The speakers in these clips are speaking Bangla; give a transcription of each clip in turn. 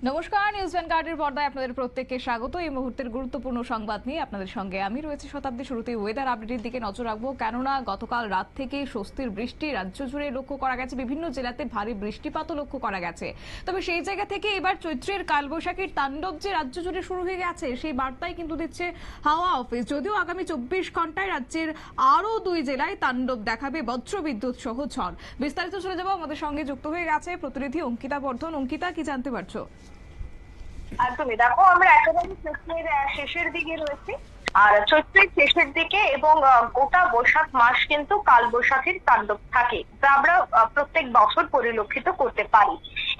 নমস্কার, নিউজ ভ্যানগার্ডের পর্দায় আপনাদের প্রত্যেককে স্বাগত। এই মুহূর্তের গুরুত্বপূর্ণ সংবাদ নিয়ে আপনাদের সঙ্গে আমি রয়েছে শতাব্দী। শুরুতেই ওয়েদার আপডেটের দিকে নজর রাখবো, কেননা গতকাল রাত থেকে স্বস্তির বৃষ্টি রাজ্য জুড়ে লক্ষ্য করা গেছে। বিভিন্ন জেলাতে ভারী বৃষ্টিপাতও লক্ষ্য করা গেছে। তবে সেই জায়গা থেকে এবার চৈত্রের কালবৈশাখীর তাণ্ডব যে রাজ্য জুড়ে শুরু হয়ে গেছে, সেই বার্তাই কিন্তু দিচ্ছে হাওয়া অফিস। যদিও আগামী 24 ঘন্টায় রাজ্যের আরও 2 জেলায় তাণ্ডব দেখাবে বজ্রবিদ্যুৎ সহ ঝড়। বিস্তারিত চলে যাবো, আমাদের সঙ্গে যুক্ত হয়ে গেছে প্রতিনিধি অঙ্কিতা বর্ধন। অঙ্কিতা, কি জানতে পারছো? একদমই, দেখো আমরা একেবারে চৈত্রের শেষের দিকে রয়েছি। আর চৈত্রের শেষের দিকে এবং গোটা বৈশাখ মাস কিন্তু কালবৈশাখীর তাণ্ডব থাকে, যা আমরা প্রত্যেক বছর পরিলক্ষিত করতে পারি।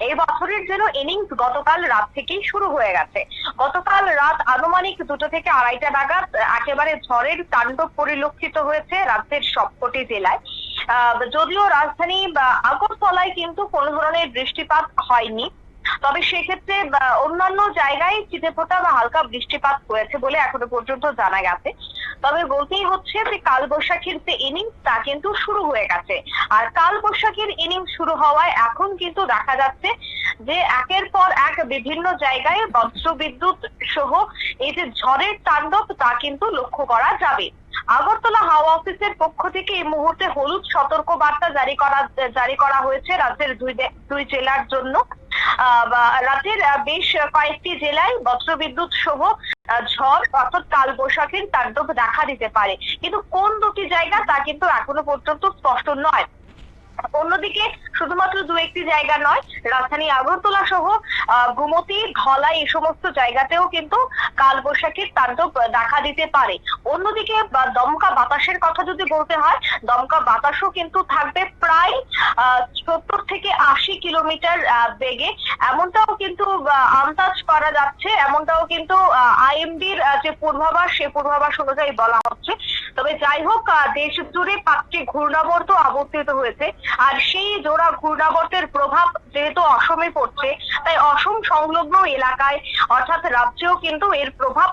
এই বছরের জন্য ইনিংস গতকাল রাত থেকেই শুরু হয়ে গেছে। গতকাল রাত আনুমানিক 2টা থেকে 2:30টা নাগাদ একেবারে ঝড়ের তাণ্ডব পরিলক্ষিত হয়েছে রাজ্যের সবকটি জেলায়। যদিও রাজধানী আগরতলায় কিন্তু কোনো ধরনের বৃষ্টিপাত হয়নি, তবে সেক্ষেত্রে অন্যান্য জায়গায় ছিটেফোঁটা বা হালকা বৃষ্টিপাত হয়েছে বলে এখনো পর্যন্ত জানা গেছে। তবে বলতেই হচ্ছে যে কালবৈশাখীর যে ইনিংস তা কিন্তু শুরু হয়ে গেছে। আর কালবৈশাখীর ইনিংস শুরু হওয়ায় এখন কিন্তু দেখা যাচ্ছে যে একের পর এক বিভিন্ন জায়গায় বজ্রবিদ্যুৎ সহ এই যে ঝড়ের তাণ্ডব তা কিন্তু লক্ষ্য করা যাবে। আগরতলা হাওয়া অফিসের পক্ষ থেকে এই মুহূর্তে হলুদ সতর্ক বার্তা জারি করা হয়েছে রাজ্যের দুই জেলার জন্য। রাজ্যের বেশ কয়েকটি জেলায় বজ্রবিদ্যুৎ সহ ঝড় অর্থাৎ কালবৈশাখীর তাণ্ডব দেখা দিতে পারে, কিন্তু কোন দুটি জায়গা তা কিন্তু এখনো পর্যন্ত স্পষ্ট নয়। অন্যদিকে শুধুমাত্র 2-1টি জায়গা নয়, রাজধানী আগরতলা সহ গোমতী, ধলাই এই সমস্ত জায়গাতেও কিন্তু কালবৈশাখীর তাণ্ডব দেখা দিতে পারে। অন্যদিকে দমকা বাতাসের কথা যদি বলতে হয়, দমকা বাতাসও কিন্তু থাকবে প্রায় 70 থেকে 80 কিলোমিটার বেগে, এমনটাও কিন্তু আন্দাজ করা যাচ্ছে। এমনটাও কিন্তু আইএমডির যে পূর্বাভাস, সে পূর্বাভাস অনুযায়ী বলা হচ্ছে। তবে যাই হোক, দেশ জুড়ে 5টি ঘূর্ণাবর্ত আবর্তিত হয়েছে। আর সেই জোড়া ঘূর্ণাবর্তের প্রভাব যেহেতু অসমে পড়ছে, তাই অসম সংলগ্ন এলাকায় অর্থাৎ রাজ্যেও কিন্তু এর প্রভাব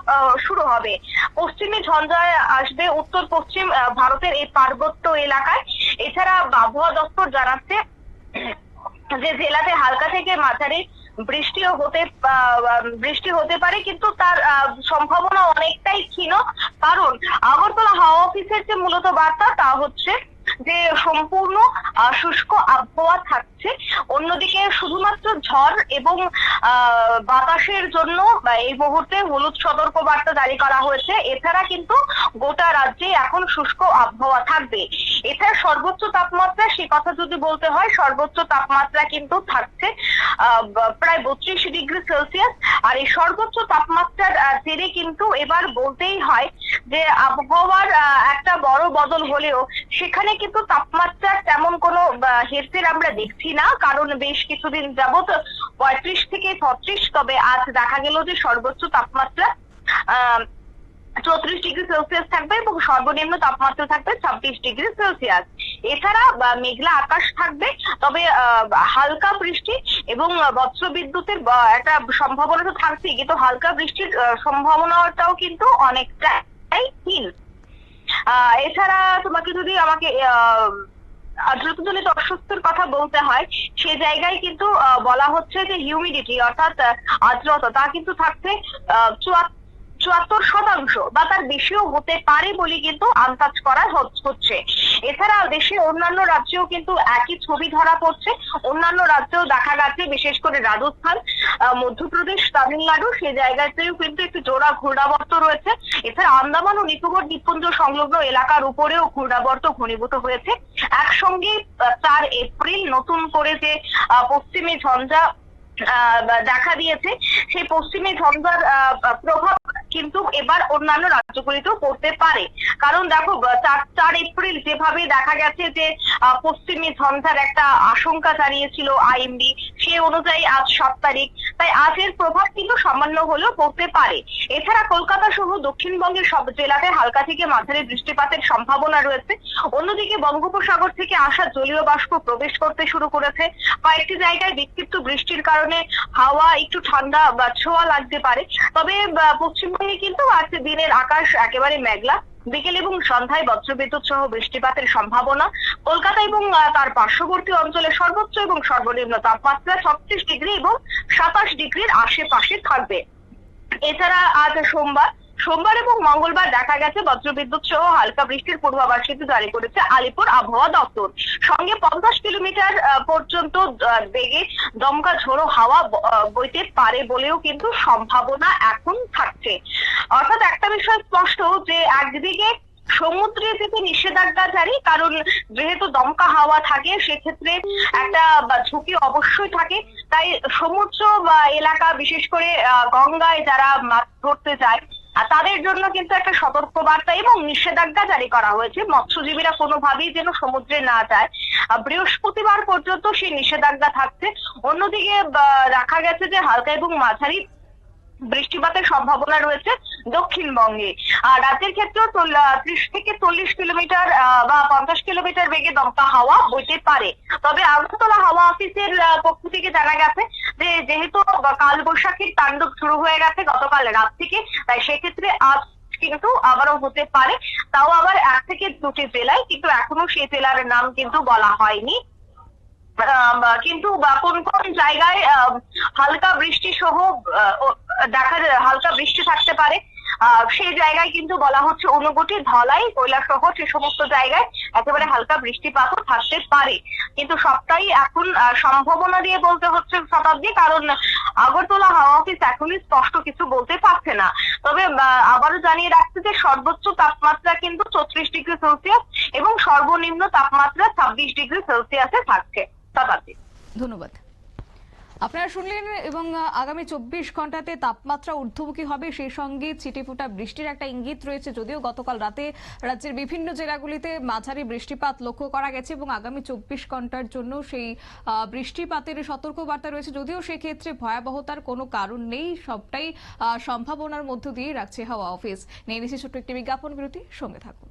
শুরু হবে। পশ্চিমী ঝঞ্ঝায় আসবে উত্তর পশ্চিম ভারতের এই পার্বত্য এলাকায়। এছাড়া আবহাওয়া দপ্তর জানাচ্ছে যে জেলাতে হালকা থেকে মাঝারি বৃষ্টি হতে পারে, কিন্তু তার সম্ভাবনা অনেকটাই ক্ষীণ। কারণ আগরতলা হাওয়া অফিসের যে মূলত বার্তা তা হচ্ছে যে সম্পূর্ণ শুষ্ক আবহাওয়া থাকছে। অন্যদিকে শুধুমাত্র ঝড় এবং বাতাসের জন্য এই মুহূর্তে হলুদ সতর্ক বার্তা জারি করা হয়েছে। এছাড়া কিন্তু গোটা রাজ্যে এখন শুষ্ক আবহাওয়া থাকবে। এছাড়া সর্বোচ্চ তাপমাত্রা, সে কথা যদি বলতে হয়, সর্বোচ্চ তাপমাত্রা কিন্তু থাকছে প্রায় 32 ডিগ্রি সেলসিয়াস। আর এই সর্বোচ্চ তাপমাত্রার জেরে কিন্তু এবার বলতেই হয় যে আবহাওয়ার একটা বড় বদল হলেও সেখানে কিন্তু তাপমাত্রার তেমন কোনো হেরফের আমরা দেখছি না, কারণ বেশ কিছুদিন যাবত 35 থেকে 36, তবে আজ দেখা গেল যে সর্বোচ্চ তাপমাত্রা 34 ডিগ্রি সেলসিয়াস থাকবে এবং সর্বনিম্ন তাপমাত্রা থাকবে 26 ডিগ্রি সেলসিয়াস। এছাড়া মেঘলা আকাশ থাকবে, তবে হালকা বৃষ্টি এবং বজ্রবিদ্যুতের একটা সম্ভাবনা তো থাকছেই, কিন্তু হালকা বৃষ্টির সম্ভাবনাটাও কিন্তু অনেকটাই ক্ষীণ। এছাড়া তোমাকে যদি আমাকে আর্দ্রতাজনিত অস্বস্তির কথা বলতে হয়, সে জায়গায় কিন্তু বলা হচ্ছে যে হিউমিডিটি অর্থাৎ আর্দ্রতা তা কিন্তু থাকছে 74% বা তার বেশিও হতে পারে বলে কিন্তু আন্দাজ করা হচ্ছে। এছাড়া দেশের অন্যান্য রাজ্যেও কিন্তু একই ছবি ধরা পড়ছে। অন্যান্য রাজ্যেও দেখা গেছে, বিশেষ করে রাজস্থান, মধ্যপ্রদেশ, তামিলনাড়ু, সেই জায়গাতেও কিন্তু একটি জোড়া ঘূর্ণাবর্ত রয়েছে। এছাড়া আন্দামান ও নিকোবর দ্বীপপুঞ্জ সংলগ্ন এলাকার উপরেও ঘূর্ণাবর্ত ঘনীভূত হয়েছে। একসঙ্গে 4 এপ্রিল নতুন করে যে পশ্চিমী ঝঞ্ঝা দেখা দিয়েছে, সেই পশ্চিমী ঝঞ্ঝার প্রভাব কিন্তু এবার অন্যান্য রাজ্যগুলিতেও পড়তে পারে। কারণ দেখো, 4 এপ্রিল যেভাবে দেখা গেছে যে পশ্চিমী ঝঞ্ঝার একটা আশঙ্কা জানিয়েছিল আইএমডি, সে অনুযায়ী আজ 7 তারিখ, তাই আজের প্রভাব কিন্তু সামান্য হলেও পড়তে পারে। এছাড়া কলকাতা সহ দক্ষিণবঙ্গের সব জেলাতে হালকা থেকে মাঝারি বৃষ্টিপাতের সম্ভাবনা রয়েছে। অন্যদিকে বঙ্গোপসাগর থেকে আসা জলীয় বাষ্প প্রবেশ করতে শুরু করেছে। কয়েকটি জায়গায় বিক্ষিপ্ত বৃষ্টির কারণে হাওয়া একটু ঠান্ডা বা ছোঁয়া লাগতে পারে। তবে পশ্চিমবঙ্গে কিন্তু আজকে দিনের আকাশ একেবারে মেঘলা, বিকেল এবং সন্ধ্যায় বজ্রবিদ্যুৎ সহ বৃষ্টিপাতের সম্ভাবনা। কলকাতা এবং তার পার্শ্ববর্তী অঞ্চলে সর্বোচ্চ এবং সর্বনিম্ন তাপমাত্রা 36 ডিগ্রি এবং 27 ডিগ্রির আশেপাশে থাকবে। এছাড়া আজ সোমবার এবং মঙ্গলবার দেখা গেছে বজ্রবিদ্যুৎ সহ হালকা বৃষ্টির পূর্বাভাস কিন্তু জারি করেছে আলিপুর আবহাওয়া দপ্তর। সঙ্গে 50 কিলোমিটার পর্যন্ত বেগে দমকা ঝোড়ো হাওয়া বইতে পারে বলেও কিন্তু সম্ভাবনা এখন থাকছে। অর্থাৎ একটা বিষয় স্পষ্ট যে একদিকে সমুদ্রে যেতে নিষেধাজ্ঞা জারি, কারণ যেহেতু দমকা হাওয়া থাকে সেক্ষেত্রে একটা ঝুঁকি অবশ্যই থাকে। তাই সমুদ্র বা এলাকা, বিশেষ করে গঙ্গায় যারা মাছ ধরতে যায় তাদের জন্য কিন্তু একটা সতর্কবার্তা এবং নিষেধাজ্ঞা জারি করা হয়েছে। মৎস্যজীবীরা কোনোভাবেই যেন সমুদ্রে না যায়। বৃহস্পতিবার পর্যন্ত সেই নিষেধাজ্ঞা থাকছে। অন্যদিকে দেখা গেছে যে হালকা এবং মাঝারি বৃষ্টিপাতের সম্ভাবনা রয়েছে দক্ষিণবঙ্গে। আর রাজ্যের ক্ষেত্রেও 30 থেকে 40 কিলোমিটার বা 50 কিলোমিটার বেগে দমকা হাওয়া বইতে পারে। তবে আগরতলা হাওয়া অফিসের পক্ষ থেকে জানা গেছে যে যেহেতু কালবৈশাখীর তাণ্ডব শুরু হয়ে গেছে গতকাল রাত থেকে, তাই সেক্ষেত্রে আজ কিন্তু আবারও হতে পারে, তাও আবার 1 থেকে 2টি জেলায়, কিন্তু এখনো সেই জেলার নাম কিন্তু বলা হয়নি। কিন্তু কোন কোন জায়গায় হালকা বৃষ্টি সহ হালকা বৃষ্টি থাকতে পারে সেই জায়গায় কিন্তু বলা হচ্ছে ঊনকোটি, ধলাই, কৈলাসহর, সে সমস্ত জায়গায় একেবারে হালকা বৃষ্টিপাতও থাকতে পারে। কিন্তু সবটাই এখন সম্ভাবনা দিয়ে বলতে হচ্ছে শতাব্দী, কারণ আগরতলা হাওয়া অফিস এখনই স্পষ্ট কিছু বলতে পারছে না। তবে আবারও জানিয়ে রাখছে যে সর্বোচ্চ তাপমাত্রা কিন্তু 34 ডিগ্রি সেলসিয়াস এবং সর্বনিম্ন তাপমাত্রা 26 ডিগ্রি সেলসিয়াসে থাকছে। শতাব্দী, ধন্যবাদ। আপনারা শুনলেন, এবং আগামী 24 ঘন্টাতে তাপমাত্রা ঊর্ধ্বমুখী হবে, সেই সঙ্গে ছিটেফোঁটা বৃষ্টির একটা ইঙ্গিত রয়েছে। যদিও গতকাল রাতে রাজ্যের বিভিন্ন জেলাগুলিতে মাঝারি বৃষ্টিপাত লক্ষ্য করা গেছে এবং আগামী 24 ঘন্টার জন্য সেই বৃষ্টিপাতের সতর্কবার্তা রয়েছে। যদিও সেক্ষেত্রে ভয়াবহতার কোনো কারণ নেই, সবটাই সম্ভাবনার মধ্য দিয়ে রাখছে হাওয়া অফিস। নিয়ে নিচ্ছি ছোট্ট একটি বিজ্ঞাপন বিরতি, সঙ্গে থাকুন।